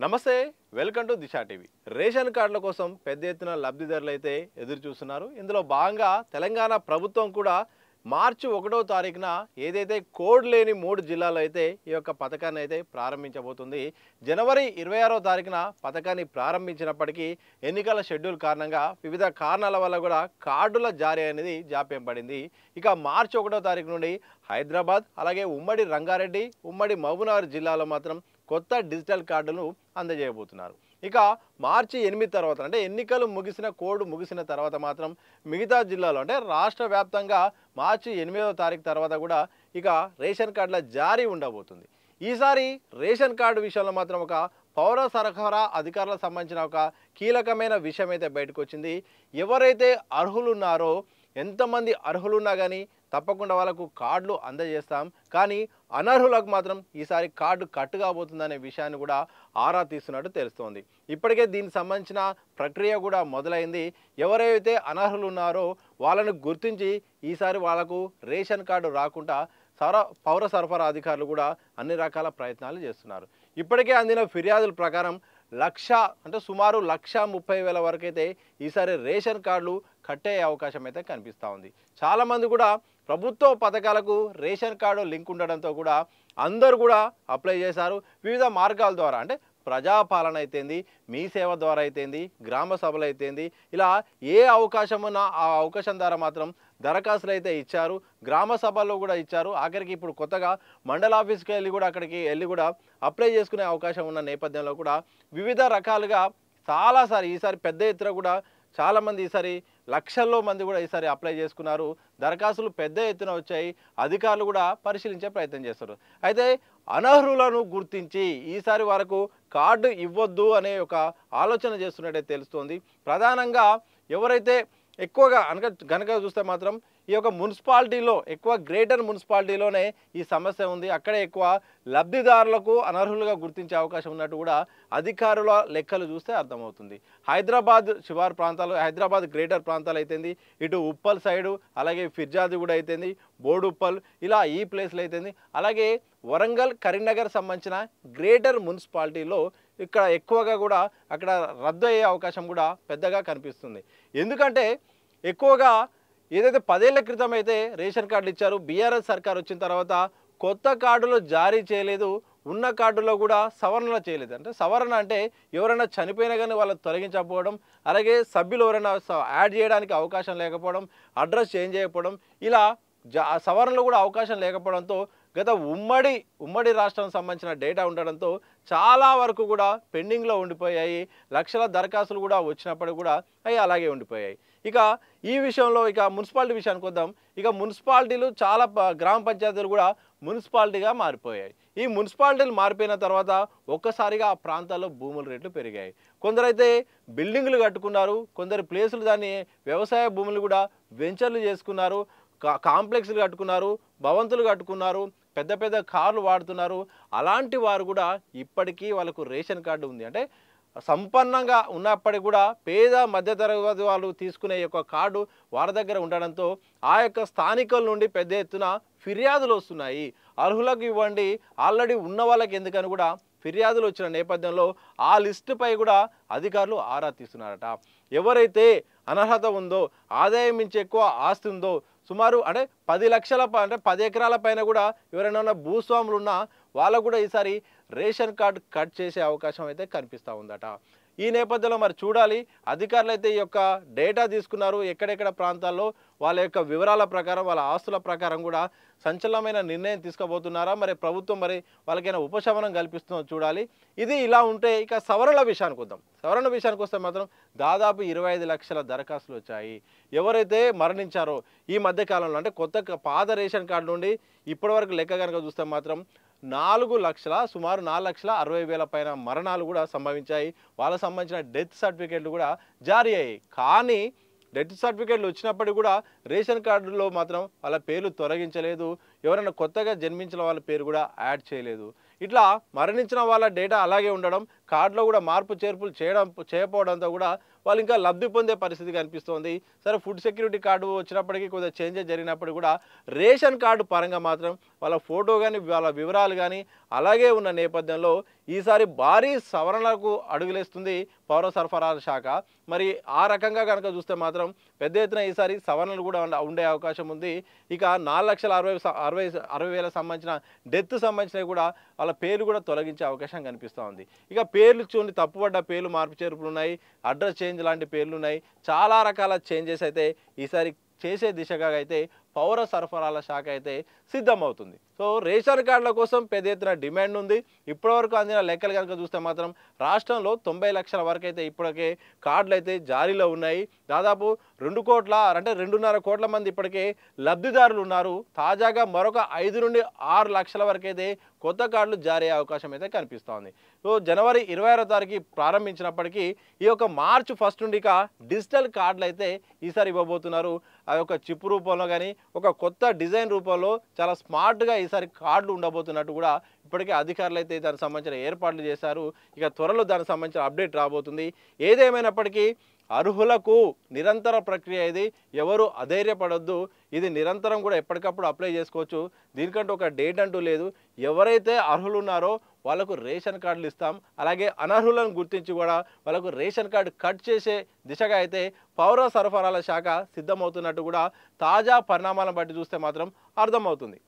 నమస్తే welcome to Disha TV. Ration కార్డుల కోసం పెద్ద ఎత్తున లబ్ధిదారులు అయితే ఎదురు చూస్తున్నారు. ఇందులో భాగంగా తెలంగాణ ప్రభుత్వం కూడా మార్చి 1వ తారీఖున ఏదైతే కోడ్ లేని 3 జిల్లాల్లో అయితే ఈ యొక్క పథకాన్ని అయితే ప్రారంభించబోతుంది. జనవరి 26వ తారీఖున పథకాన్ని ప్రారంభించినప్పటికీ ఎన్నికల షెడ్యూల్ కారణంగా వివిధ కారణాల వల్ల కూడా కార్డుల జారీ అనేది జాప్యం పడింది. ఇక మార్చి 1వ తారీఖు నుండి హైదరాబాద్ అలాగే ఉమ్మడి రంగారెడ్డి, ఉమ్మడి మహబూబ్నగర్ జిల్లాలో మాత్రం కొత్త డిజిటల్ కార్డులను అందజేయబోతున్నారు. ఇక మార్చి 8 తర్వాత అంటే ఎన్నికలు ముగిసిన కోడ్ ముగిసిన తర్వాత మాత్రం మిగతా జిల్లాలో అంటే రాష్ట్ర వ్యాప్తంగా మార్చి 8వ తారీఖు తర్వాత కూడా ఇక రేషన్ కార్డుల జారీ ఉండబోతుంది. ఈసారి రేషన్ కార్డు విషయంలో మాత్రం ఒక పౌర సరఫరా అధికారులకు సంబంధించిన ఒక కీలకమైన విషయం అయితే బయటకు వచ్చింది. ఎవరైతే అర్హులున్నారో ఎంతమంది అర్హులున్నా కానీ తప్పకుండా వాళ్ళకు కార్డులు అందజేస్తాం, కానీ అనర్హులకు మాత్రం ఈసారి కార్డు కట్ కాబోతుందనే విషయాన్ని కూడా ఆరా తీస్తున్నట్టు తెలుస్తోంది. ఇప్పటికే దీనికి సంబంధించిన ప్రక్రియ కూడా మొదలైంది. ఎవరైతే అనర్హులు ఉన్నారో వాళ్ళను గుర్తించి ఈసారి వాళ్ళకు రేషన్ కార్డు రాకుండా పౌర సరఫరా అధికారులు కూడా అన్ని రకాల ప్రయత్నాలు చేస్తున్నారు. ఇప్పటికే అందిన ఫిర్యాదుల ప్రకారం సుమారు 1,30,000 వరకు అయితే ఈసారి రేషన్ కార్డులు కట్టే అవకాశం అయితే కనిపిస్తూ ఉంది. చాలామంది కూడా ప్రభుత్వ పథకాలకు రేషన్ కార్డు లింక్ ఉండడంతో కూడా అందరూ కూడా అప్లై చేశారు. వివిధ మార్గాల ద్వారా అంటే ప్రజాపాలన అయితేంది, మీ సేవ ద్వారా అయితేంది, గ్రామ సభలు అయితేంది, ఇలా ఏ అవకాశం ఉన్నా ఆ అవకాశం ద్వారా మాత్రం దరఖాస్తులు అయితే ఇచ్చారు. గ్రామ సభల్లో కూడా ఇచ్చారు. ఆఖరికి ఇప్పుడు కొత్తగా మండల ఆఫీస్కి వెళ్ళి కూడా అక్కడికి వెళ్ళి కూడా అప్లై చేసుకునే అవకాశం ఉన్న నేపథ్యంలో కూడా వివిధ రకాలుగా చాలాసారి ఈసారి పెద్ద ఎత్తున కూడా చాలామంది ఈసారి లక్షల్లో మంది కూడా ఈసారి అప్లై చేసుకున్నారు. దరఖాస్తులు పెద్ద ఎత్తున వచ్చాయి. అధికారులు కూడా పరిశీలించే ప్రయత్నం చేస్తారు. అయితే అనర్హులను గుర్తించి ఈసారి వరకు కార్డు ఇవ్వద్దు అనే ఒక ఆలోచన చేస్తున్నట్టే తెలుస్తోంది. ప్రధానంగా ఎవరైతే ఎక్కువగా గనక చూస్తే మాత్రం ఈ యొక్క మున్సిపాలిటీలో ఎక్కువ గ్రేటర్ మున్సిపాలిటీలోనే ఈ సమస్య ఉంది. అక్కడే ఎక్కువ లబ్ధిదారులకు అనర్హులుగా గుర్తించే అవకాశం ఉన్నట్టు కూడా అధికారుల లెక్కలు చూస్తే అర్థమవుతుంది. హైదరాబాద్ శివారు ప్రాంతాలు, హైదరాబాద్ గ్రేటర్ ప్రాంతాలు అయితేంది, ఇటు ఉప్పల్ సైడు, అలాగే ఫిర్జాది కూడా అయితేంది, బోడుప్పల్, ఇలా ఈ ప్లేస్లు అయితేంది, అలాగే వరంగల్, కరీంనగర్ సంబంధించిన గ్రేటర్ మున్సిపాలిటీలో ఇక్కడ ఎక్కువగా కూడా అక్కడ రద్దు అయ్యే అవకాశం కూడా పెద్దగా కనిపిస్తుంది. ఎందుకంటే ఎక్కువగా ఏదైతే 10 ఏళ్ల క్రితం అయితే రేషన్ కార్డులు ఇచ్చారు, బీఆర్ఎస్ సర్కార్ వచ్చిన తర్వాత కొత్త కార్డులు జారీ చేయలేదు, ఉన్న కార్డులో కూడా సవరణ చేయలేదు. అంటే సవరణ అంటే ఎవరైనా చనిపోయినా కానీ వాళ్ళని తొలగించకపోవడం, అలాగే సభ్యులు ఎవరైనా యాడ్ చేయడానికి అవకాశం లేకపోవడం, అడ్రస్ చేంజ్ చేయకపోవడం, ఇలా సవరణలో కూడా అవకాశం లేకపోవడంతో గత ఉమ్మడి రాష్ట్రానికి సంబంధించిన డేటా ఉండడంతో చాలా వరకు కూడా పెండింగ్లో ఉండిపోయాయి. లక్షల దరఖాస్తులు కూడా వచ్చినప్పటికీ కూడా అవి అలాగే ఉండిపోయాయి. ఇక ఈ విషయంలో ఇక మున్సిపాలిటీ విషయానికి వద్దాం. ఇక మున్సిపాలిటీలు చాలా గ్రామ పంచాయతీలు కూడా మున్సిపాలిటీగా మారిపోయాయి. ఈ మున్సిపాలిటీలు మారిపోయిన తర్వాత ఒక్కసారిగా ఆ ప్రాంతాల్లో భూముల రేట్లు పెరిగాయి. కొందరైతే బిల్డింగులు కట్టుకున్నారు, కొందరు ప్లేసులు దాన్ని వ్యవసాయ భూములు కూడా వెంచర్లు చేసుకున్నారు, కాంప్లెక్స్లు కట్టుకున్నారు, భవంతులు కట్టుకున్నారు, పెద్ద పెద్ద కార్లు వాడుతున్నారు. అలాంటి వారు కూడా ఇప్పటికీ వాళ్ళకు రేషన్ కార్డు ఉంది. అంటే సంపన్నంగా ఉన్నప్పటికీ కూడా పేద మధ్యతరగతి వాళ్ళు తీసుకునే యొక్క కార్డు వారి దగ్గర ఉండడంతో ఆ యొక్క స్థానికుల నుండి పెద్ద ఎత్తున ఫిర్యాదులు వస్తున్నాయి. అర్హులకు ఇవ్వండి, ఆల్రెడీ ఉన్న వాళ్ళకి ఎందుకని కూడా ఫిర్యాదులు వచ్చిన నేపథ్యంలో ఆ లిస్టుపై కూడా అధికారులు ఆరా తీస్తున్నారట. ఎవరైతే అనర్హత ఉందో, ఆదాయం మించి ఎక్కువ ఆస్తి ఉందో, సుమారు అంటే 10 లక్షల అంటే 10 ఎకరాల పైన కూడా ఎవరైనా భూస్వాములు ఉన్నా వాళ్ళకు కూడా ఈసారి రేషన్ కార్డు కట్ చేసే అవకాశం అయితే కనిపిస్తూ ఉందట. ఈ నేపథ్యంలో మరి చూడాలి, అధికారులు అయితే ఈ యొక్క డేటా తీసుకున్నారు, ఎక్కడెక్కడ ప్రాంతాల్లో వాళ్ళ యొక్క వివరాల ప్రకారం, వాళ్ళ ఆస్తుల ప్రకారం కూడా సంచలనమైన నిర్ణయం తీసుకోబోతున్నారా, మరి ప్రభుత్వం మరి వాళ్ళకైనా ఉపశమనం కల్పిస్తుందో చూడాలి. ఇది ఇలా ఉంటే ఇక సవరణల విషయానికి వద్దాం. సవరణ విషయానికి వస్తే మాత్రం దాదాపు 25 లక్షల దరఖాస్తులు వచ్చాయి. ఎవరైతే మరణించారో ఈ మధ్యకాలంలో అంటే పాత రేషన్ కార్డు నుండి ఇప్పటివరకు లెక్క కనుక చూస్తే మాత్రం సుమారు 4,60,000 పైన మరణాలు కూడా సంభవించాయి. వాళ్ళకు సంబంధించిన డెత్ సర్టిఫికేట్లు కూడా జారీ అయ్యాయి. కానీ డెత్ సర్టిఫికేట్లు వచ్చినప్పటికీ కూడా రేషన్ కార్డులో మాత్రం వాళ్ళ పేర్లు తొలగించలేదు. ఎవరైనా కొత్తగా జన్మించిన వాళ్ళ పేరు కూడా యాడ్ చేయలేదు. ఇట్లా మరణించిన వాళ్ళ డేటా అలాగే ఉండడం, కార్డులో కూడా మార్పు చేర్పులు చేయకపోవడంతో కూడా వాళ్ళు ఇంకా లబ్ధి పొందే పరిస్థితి కనిపిస్తోంది. సరే, ఫుడ్ సెక్యూరిటీ కార్డు వచ్చినప్పటికీ కొద్దిగా చేంజెస్ జరిగినప్పుడు కూడా రేషన్ కార్డు పరంగా మాత్రం వాళ్ళ ఫోటో కానీ వాళ్ళ వివరాలు కానీ అలాగే ఉన్న నేపథ్యంలో ఈసారి భారీ సవరణలకు అడుగులేస్తుంది పౌర సరఫరాల శాఖ. మరి ఆ రకంగా కనుక చూస్తే మాత్రం పెద్ద ఎత్తున ఈసారి సవరణలు కూడా ఉండే అవకాశం ఉంది. ఇక 4,60,000 సంబంధించిన డెత్ సంబంధించినవి కూడా వాళ్ళ పేర్లు కూడా తొలగించే అవకాశం కనిపిస్తూ ఉంది. ఇక పేర్లు చూడండి, తప్పుపడ్డ పేర్లు మార్పు చేర్పులు ఉన్నాయి, అడ్రస్ చేంజ్ లాంటి పేర్లు ఉన్నాయి, చాలా రకాల చేంజెస్ అయితే ఈసారి చేసే దిశగా అయితే పౌర సరఫరాల శాఖ అయితే సిద్ధమవుతుంది. సో రేషన్ కార్డుల కోసం పెద్ద ఎత్తున డిమాండ్ ఉంది. ఇప్పటివరకు అందిన లెక్కలు కనుక చూస్తే మాత్రం రాష్ట్రంలో 90 లక్షల వరకు అయితే ఇప్పటికే కార్డులు అయితే జారీలో ఉన్నాయి. దాదాపు 2.5 కోట్ల మంది ఇప్పటికే లబ్ధిదారులు ఉన్నారు. తాజాగా మరొక 5 నుండి 6 లక్షల వరకు అయితే కొత్త కార్డులు జారీ అయ్యే అవకాశం అయితే కనిపిస్తోంది. సో జనవరి 26వ తారీఖు ప్రారంభించినప్పటికీ ఈ యొక్క మార్చి 1 నుండి ఇక డిజిటల్ కార్డులు అయితే ఈసారి ఇవ్వబోతున్నారు. ఆ యొక్క చిప్ రూపంలో కానీ ఒక కొత్త డిజైన్ రూపంలో చాలా స్మార్ట్గా ఈసారి కార్డులు ఉండబోతున్నట్టు కూడా ఇప్పటికే అధికారులు అయితే దానికి సంబంధించిన ఏర్పాట్లు చేశారు. ఇక త్వరలో దానికి సంబంధించిన అప్డేట్ రాబోతుంది. ఏదేమైనప్పటికీ అర్హులకు నిరంతర ప్రక్రియ ఇది. ఎవరు అధైర్యపడొద్దు. ఇది నిరంతరం కూడా ఎప్పటికప్పుడు అప్లై చేసుకోవచ్చు. దీనికంటే ఒక డేట్ అంటూ లేదు. ఎవరైతే అర్హులు ఉన్నారో వాళ్ళకు రేషన్ కార్డులు ఇస్తాం. అలాగే అనర్హులను గుర్తించి కూడా వాళ్ళకు రేషన్ కార్డు కట్ చేసే దిశగా అయితే పౌర సరఫరాల శాఖ సిద్ధమవుతున్నట్టు కూడా తాజా పరిణామాలను బట్టి చూస్తే మాత్రం అర్థమవుతుంది.